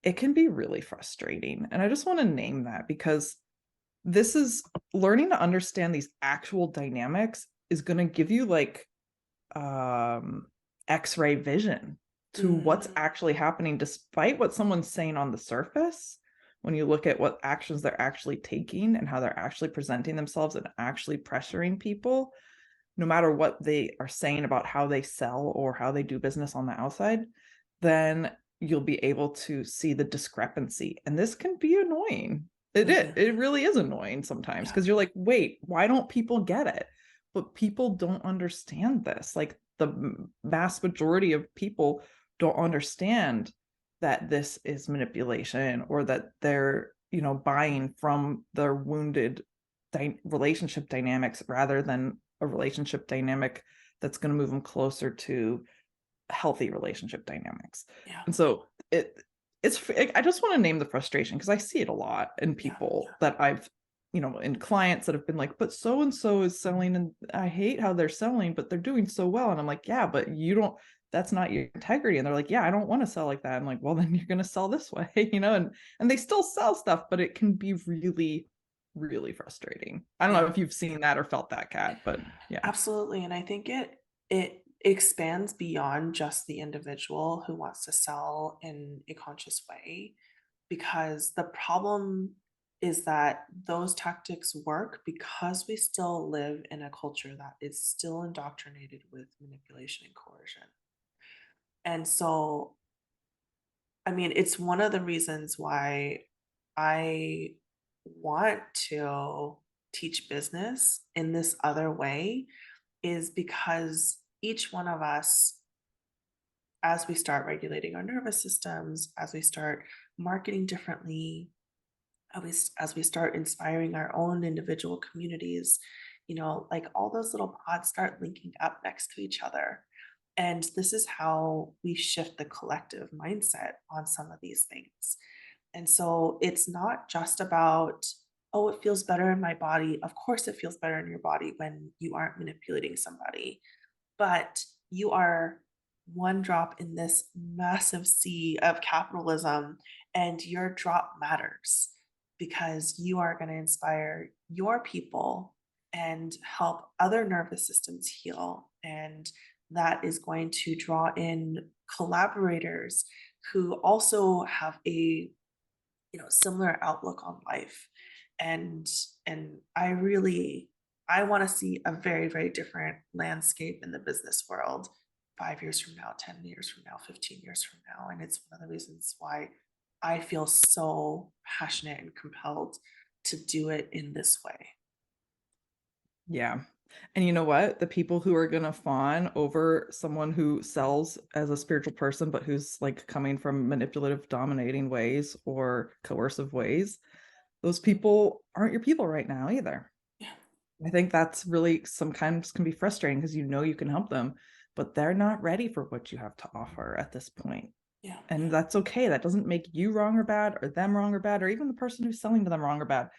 it can be really frustrating. And I just want to name that because this is learning to understand these actual dynamics is going to give you like um x-ray vision to what's mm, actually happening despite what someone's saying on the surface. When you look at what actions they're actually taking and how they're actually presenting themselves and actually pressuring people, no matter what they are saying about how they sell or how they do business on the outside, then you'll be able to see the discrepancy. And this can be annoying. mhm, It really is annoying sometimes yeah, because you're like, wait, why don't people get it? But people don't understand this. Like the vast majority of people don't understand that this is manipulation or that they're, buying from their wounded relationship dynamics rather than a relationship dynamic that's going to move them closer to healthy relationship dynamics. yeah, And so I just want to name the frustration because I see it a lot in yeah, people that I've, in clients that have been like, but so and so is selling and I hate how they're selling, but they're doing so well. And I'm like, yeah, but that's not your integrity. And they're like, yeah, I don't want to sell like that. I'm like, well, then you're going to sell this way, and they still sell stuff, but it can be really, really frustrating. I don't know yeah. if you've seen that or felt that, Kat, but yeah. Absolutely. And I think it expands beyond just the individual who wants to sell in a conscious way, because the problem is that those tactics work because we still live in a culture that is still indoctrinated with manipulation and coercion. And so, I mean, it's one of the reasons why I want to teach business in this other way, is because each one of us, as we start regulating our nervous systems, as we start marketing differently, as we start inspiring our own individual communities, like all those little pods start linking up next to each other. And this is how we shift the collective mindset on some of these things. And so it's not just about, oh, it feels better in my body. Of course, it feels better in your body when you aren't manipulating somebody, but you are one drop in this massive sea of capitalism, and your drop matters because you are going to inspire your people and help other nervous systems heal. And that is going to draw in collaborators who also have a similar outlook on life. And and I want to see a very, very different landscape in the business world 5 years from now, 10 years from now, 15 years from now. And it's one of the reasons why I feel so passionate and compelled to do it in this way. Yeah. And you know what? The people who are gonna fawn over someone who sells as a spiritual person, but who's like coming from manipulative, dominating ways or coercive ways, those people aren't your people right now either. Yeah, I think that's really sometimes can be frustrating because you can help them, but they're not ready for what you have to offer at this point. yeah, And yeah, that's okay. That doesn't make you wrong or bad, or them wrong or bad, or even the person who's selling to them wrong or bad.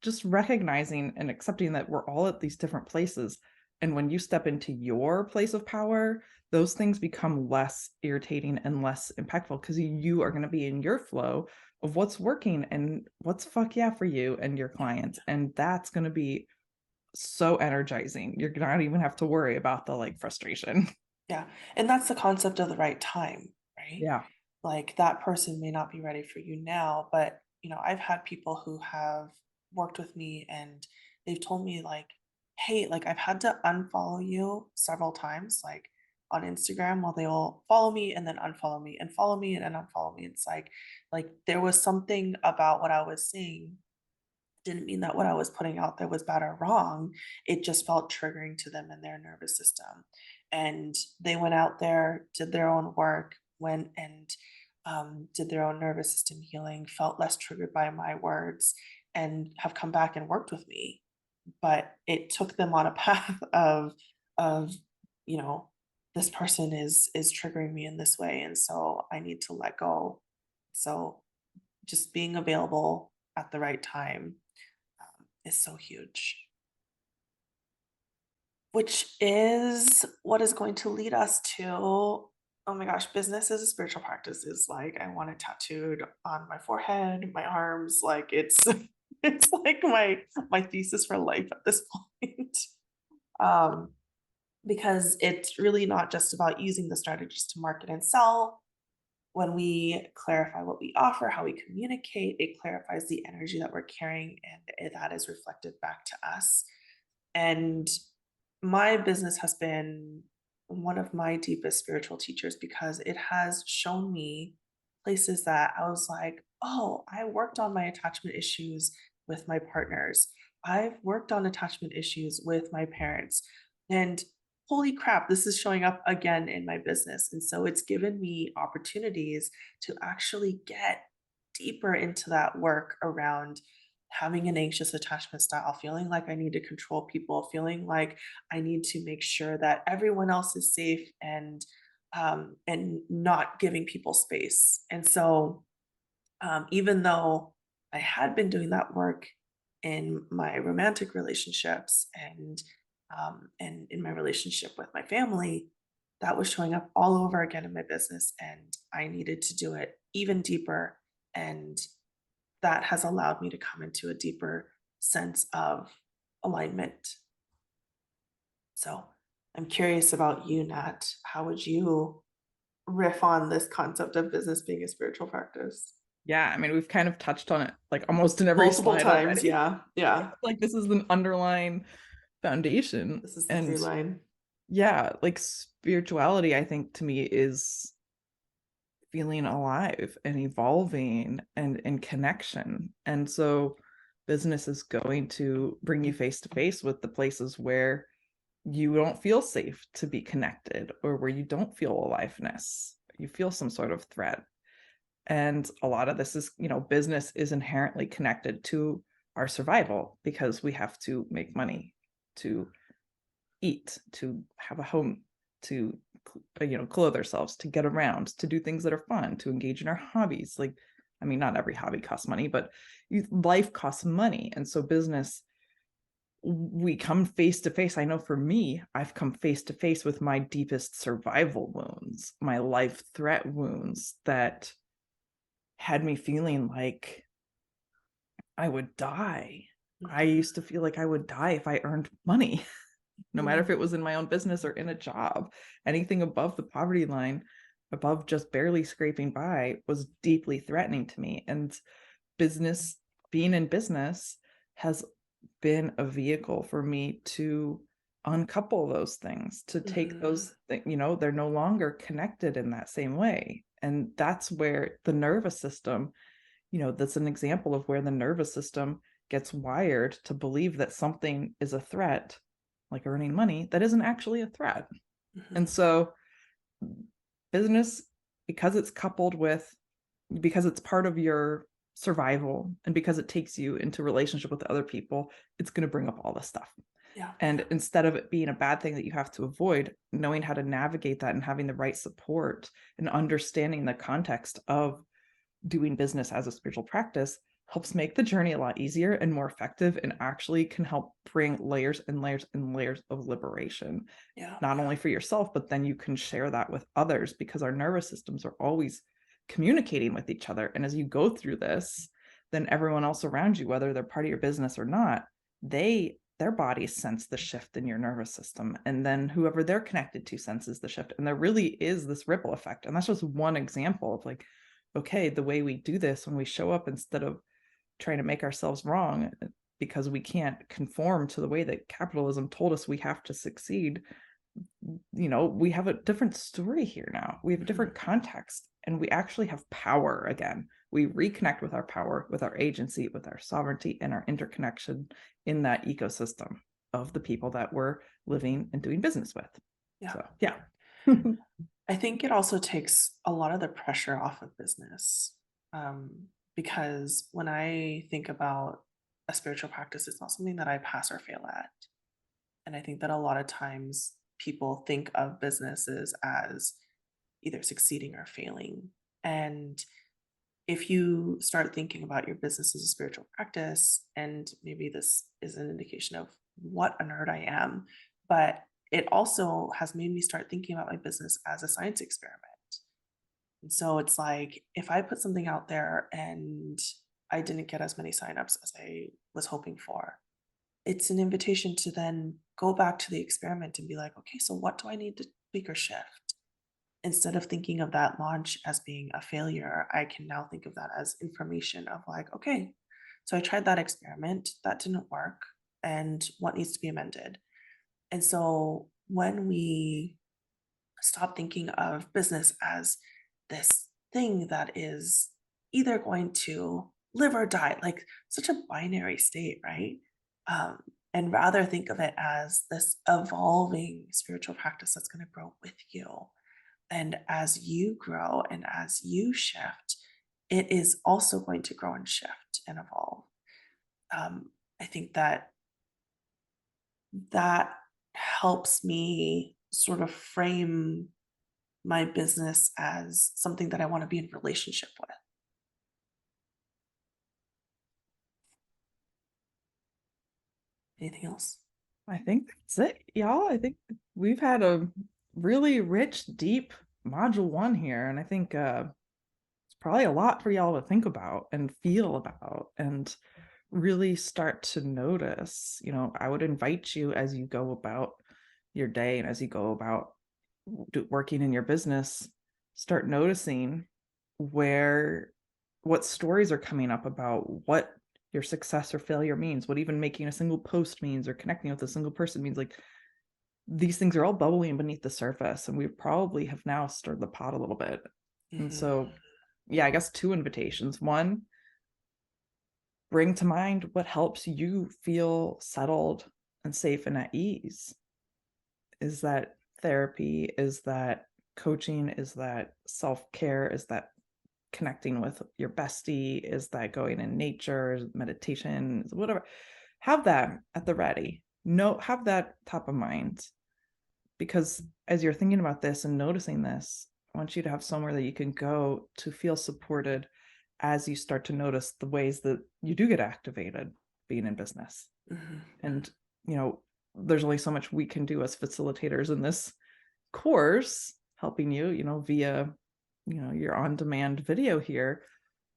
Just recognizing and accepting that we're all at these different places. And when you step into your place of power, those things become less irritating and less impactful because you are going to be in your flow of what's working and what's fuck yeah for you and your Yeah. clients. And that's going to be so energizing. You're not even have to worry about the like frustration. Yeah, and that's the concept of the right time, right? Yeah. Like, that person may not be ready for you now, but, I've had people who have worked with me and they've told me like, "Hey, like, I've had to unfollow you several times, like, on Instagram, while they will follow me and then unfollow me and follow me and then unfollow me." It's like there was something about what I was saying didn't mean that what I was putting out there was bad or wrong. It just felt triggering to them in their nervous system. And they went out there, did their own work, went and did their own nervous system healing, felt less triggered by my words, and have come back and worked with me. But it took them on a path of you know this person is triggering me in this way, and so I need to let go. So just being available at the right time is so huge, which is what is going to lead us to, oh my gosh, business as a spiritual practice is like, I want it tattooed on my forehead, my arms, like it's it's like my thesis for life at this point. Um, because it's really not just about using the strategies to market and sell. When we clarify what we offer, how we communicate, it clarifies the energy that we're carrying, and that is reflected back to us. And my business has been one of my deepest spiritual teachers because it has shown me places that I was like, oh, I worked on my attachment issues with my partners. I've worked on attachment issues with my parents. And holy crap, this is showing up again in my business. And so it's given me opportunities to actually get deeper into that work around having an anxious attachment style, feeling like I need to control people, feeling like I need to make sure that everyone else is safe and not giving people space. And so even though I had been doing that work in my romantic relationships and in my relationship with my family, that was showing up all over again in my business, and I needed to do it even deeper. And that has allowed me to come into a deeper sense of alignment. So I'm curious about you, Nat. How would you riff on this concept of business being a spiritual practice? Yeah. I mean, we've kind of touched on it like almost in every Multiple slide times, already. yeah, yeah. Like this is an underlying foundation. This is the through And line. yeah, like spirituality, I think to me is feeling alive and evolving and in connection. And so business is going to bring you face to face with the places where you don't feel safe to be connected or where you don't feel aliveness. You feel some sort of threat. And a lot of this is, business is inherently connected to our survival because we have to make money to eat, to have a home, to clothe ourselves, to get around, to do things that are fun, to engage in our hobbies. Like, I mean, not every hobby costs money, but life costs money. And so business, we come face to face. I know for me, I've come face to face with my deepest survival wounds, my life threat wounds that had me feeling like I would die. I Mhm, used to feel like I would die if I earned money. No matter if mhm, it was in my own business or in a job. Anything above the poverty line, above just barely scraping by, was deeply threatening to me. And business, being in business, has been a vehicle for me to uncouple those things, to take mhm, those they're no longer connected in that same way. And that's where the nervous system, that's an example of where the nervous system gets wired to believe that something is a threat, like earning money, that isn't actually a threat. And mhm. so business, because it's because it's part of your survival and because it takes you into relationship with other people, it's going to bring up all this stuff. Yeah, And instead of it being a bad thing that you have to avoid, knowing how to navigate that and having the right support and understanding the context of doing business as a spiritual practice helps make the journey a lot easier and more effective, and actually can help bring layers and layers and layers of liberation, Yeah. not only for yourself, but then you can share that with others, because our nervous systems are always communicating with each other. And as you go through this, then everyone else around you, whether they're part of your business or not, their bodies sense the shift in your nervous system. And then whoever they're connected to senses the shift. And there really is this ripple effect. And that's just one example of like, okay, the way we do this when we show up instead of trying to make ourselves wrong because we can't conform to the way that capitalism told us we have to succeed, we have a different story here now. We have a Mhm. different context, and we actually have power again. We reconnect with our power, with our agency, with our sovereignty, and our interconnection in that ecosystem of the people that we're living and doing business with. Yeah. So, yeah. I think it also takes a lot of the pressure off of business. Because when I think about a spiritual practice, it's not something that I pass or fail at. And I think that a lot of times people think of businesses as either succeeding or failing. And if you start thinking about your business as a spiritual practice, and maybe this is an indication of what a nerd I am, but it also has made me start thinking about my business as a science experiment. And so it's like if I put something out there and I didn't get as many signups as I was hoping for, it's an invitation to then go back to the experiment and be like, okay, so what do I need to tweak or shift? Instead of thinking of that launch as being a failure, I can now think of that as information of like, okay, so I tried that experiment, that didn't work, and what needs to be amended. And so when we stop thinking of business as this thing that is either going to live or die, like such a binary state, right? Um, and rather think of it as this evolving spiritual practice that's going to grow with you. And as you grow and as you shift, it is also going to grow and shift and evolve. I think that that helps me sort of frame my business as something that I want to be in relationship with. Anything else? I think that's it, y'all. I think we've had a really rich, deep module one here. And I think it's probably a lot for y'all to think about and feel about and really start to notice. I would invite you, as you go about your day and as you go about working in your business, start noticing where what stories are coming up about what your success or failure means, what even making a single post means, or connecting with a single person means. Like, these things are all bubbling beneath the surface, and we probably have now stirred the pot a little bit. And Mhm. so, yeah, I guess two invitations. One, bring to mind what helps you feel settled and safe and at ease. Is that therapy? Is that coaching? Is that self-care? Is that connecting with your bestie? Is that going in nature, meditation, whatever? Have that at the ready. No, have that top of mind, because as you're thinking about this and noticing this, I want you to have somewhere that you can go to feel supported as you start to notice the ways that you do get activated being in business. Mhm. And, you know, there's only so much we can do as facilitators in this course, helping you, via, your on-demand video here.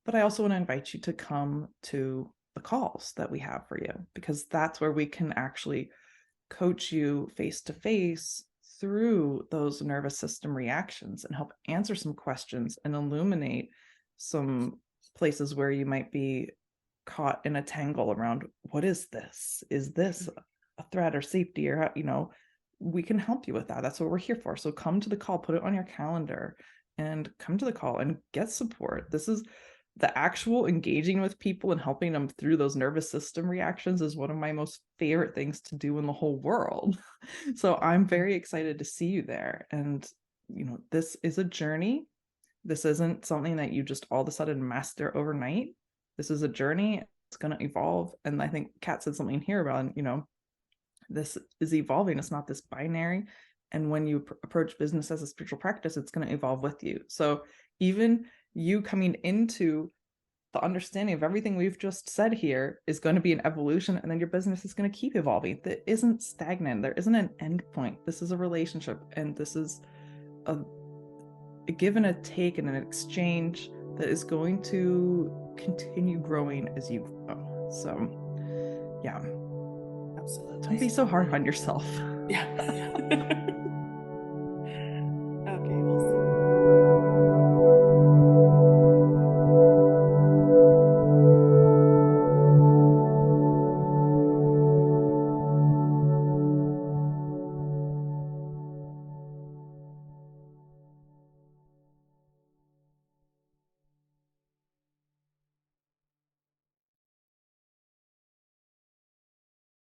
But I also want to invite you to come to the calls that we have for you, because that's where we can actually coach you face to face through those nervous system reactions and help answer some questions and illuminate some places where you might be caught in a tangle around, what is this? Is this a threat or safety, or we can help you with that. That's what we're here for. So come to the call, put it on your calendar, and come to the call and get support. This is the actual engaging with people and helping them through those nervous system reactions is one of my most favorite things to do in the whole world. So I'm very excited to see you there. And, this is a journey. This isn't something that you just all of a sudden master overnight. This is a journey. It's going to evolve. And I think Kat said something here about, this is evolving. It's not this binary. And when you approach business as a spiritual practice, it's going to evolve with you. So even you coming into the understanding of everything we've just said here is going to be an evolution, and then your business is going to keep evolving. That isn't stagnant. There isn't an end point. This is a relationship, and this is a give and a take and an exchange that is going to continue growing as you grow. So, yeah, don't Absolutely. be so hard on yourself. Yeah.